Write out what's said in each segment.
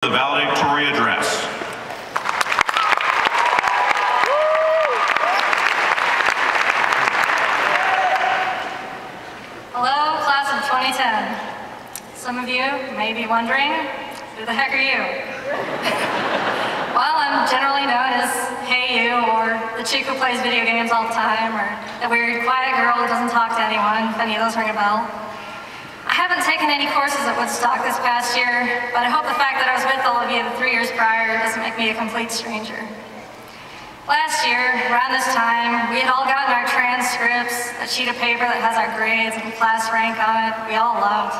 The valedictorian address. Hello, class of 2010. Some of you may be wondering, who the heck are you? Well, I'm generally known as Hey You, or the chick who plays video games all the time, or the weird quiet girl who doesn't talk to anyone, if any of those ring a bell. I haven't taken any courses at Woodstock this past year, but I hope the fact that I was with all of you the 3 years prior doesn't make me a complete stranger. Last year, around this time, we had all gotten our transcripts, a sheet of paper that has our grades and class rank on it, we all loved.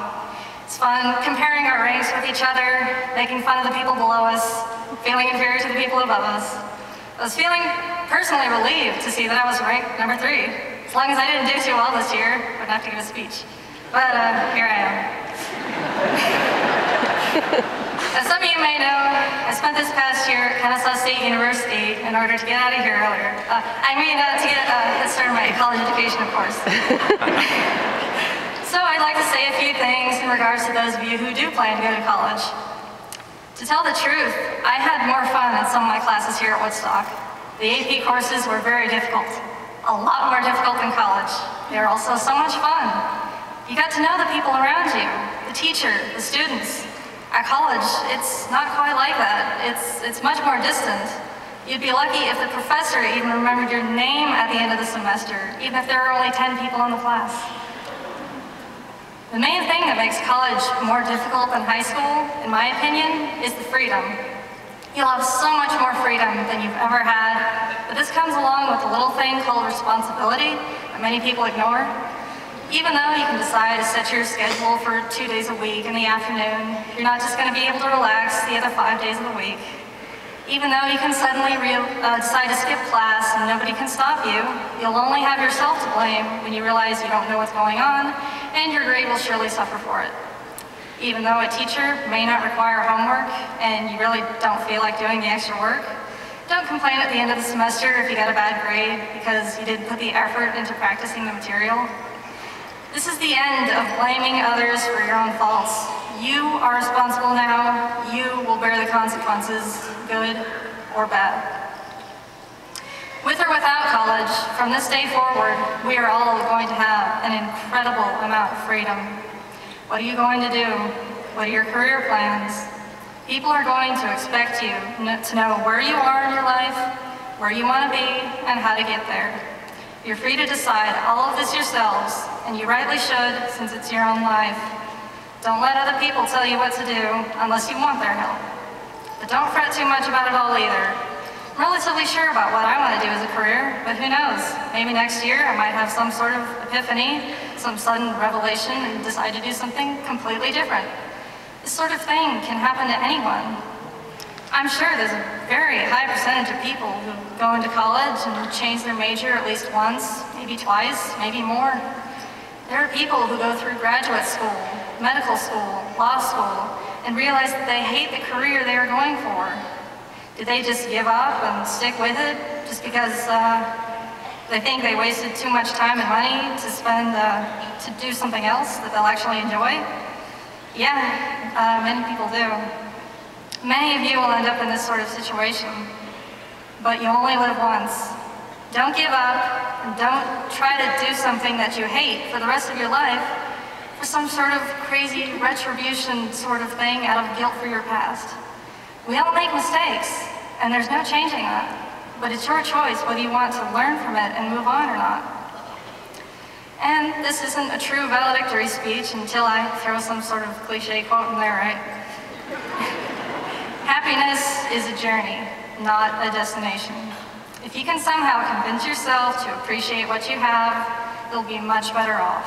It's fun comparing our ranks with each other, making fun of the people below us, feeling inferior to the people above us. I was feeling personally relieved to see that I was ranked number 3. As long as I didn't do too well this year, I wouldn't have to give a speech. But here I am. As some of you may know, I spent this past year at Kennesaw State University in order to get out of here earlier. To get started my college education, of course. So I'd like to say a few things in regards to those of you who do plan to go to college. To tell the truth, I had more fun in some of my classes here at Woodstock. The AP courses were very difficult, a lot more difficult than college. They were also so much fun. You got to know the people around you, the teacher, the students. At college, it's not quite like that. It's much more distant. You'd be lucky if the professor even remembered your name at the end of the semester, even if there were only 10 people in the class. The main thing that makes college more difficult than high school, in my opinion, is the freedom. You'll have so much more freedom than you've ever had, but this comes along with a little thing called responsibility that many people ignore. Even though you can decide to set your schedule for 2 days a week in the afternoon, you're not just going to be able to relax the other 5 days of the week. Even though you can suddenly decide to skip class and nobody can stop you, you'll only have yourself to blame when you realize you don't know what's going on, and your grade will surely suffer for it. Even though a teacher may not require homework and you really don't feel like doing the extra work, don't complain at the end of the semester if you got a bad grade because you didn't put the effort into practicing the material. This is the end of blaming others for your own faults. You are responsible now. You will bear the consequences, good or bad. With or without college, from this day forward, we are all going to have an incredible amount of freedom. What are you going to do? What are your career plans? People are going to expect you to know where you are in your life, where you want to be, and how to get there. You're free to decide all of this yourselves, and you rightly should, since it's your own life. Don't let other people tell you what to do, unless you want their help. But don't fret too much about it all either. I'm relatively sure about what I want to do as a career, but who knows? Maybe next year I might have some sort of epiphany, some sudden revelation, and decide to do something completely different. This sort of thing can happen to anyone. I'm sure there's a very high percentage of people who go into college and change their major at least once, maybe twice, maybe more. There are people who go through graduate school, medical school, law school, and realize that they hate the career they are going for. Did they just give up and stick with it just because they think they wasted too much time and money to spend to do something else that they'll actually enjoy? Yeah, many people do. Many of you will end up in this sort of situation, but you only live once. Don't give up, and don't try to do something that you hate for the rest of your life for some sort of crazy retribution sort of thing out of guilt for your past. We all make mistakes, and there's no changing that, but it's your choice whether you want to learn from it and move on or not. And this isn't a true valedictory speech until I throw some sort of cliche quote in there, right? Happiness is a journey, not a destination. If you can somehow convince yourself to appreciate what you have, you'll be much better off.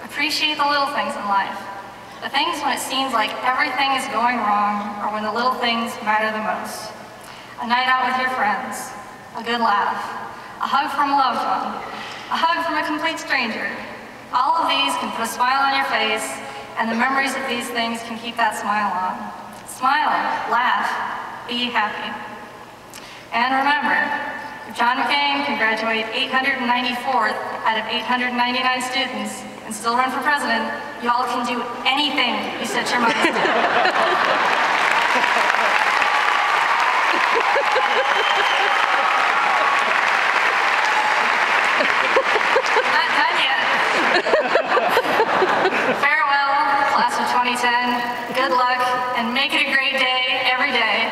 Appreciate the little things in life. The things when it seems like everything is going wrong, or when the little things matter the most. A night out with your friends, a good laugh, a hug from a loved one, a hug from a complete stranger. All of these can put a smile on your face, and the memories of these things can keep that smile on. Smile, laugh, be happy. And remember, if John McCain can graduate 894th out of 899 students and still run for president, y'all can do anything you set your minds to. Not done yet. Farewell, class of 2010. Good luck, and make it a great day every day.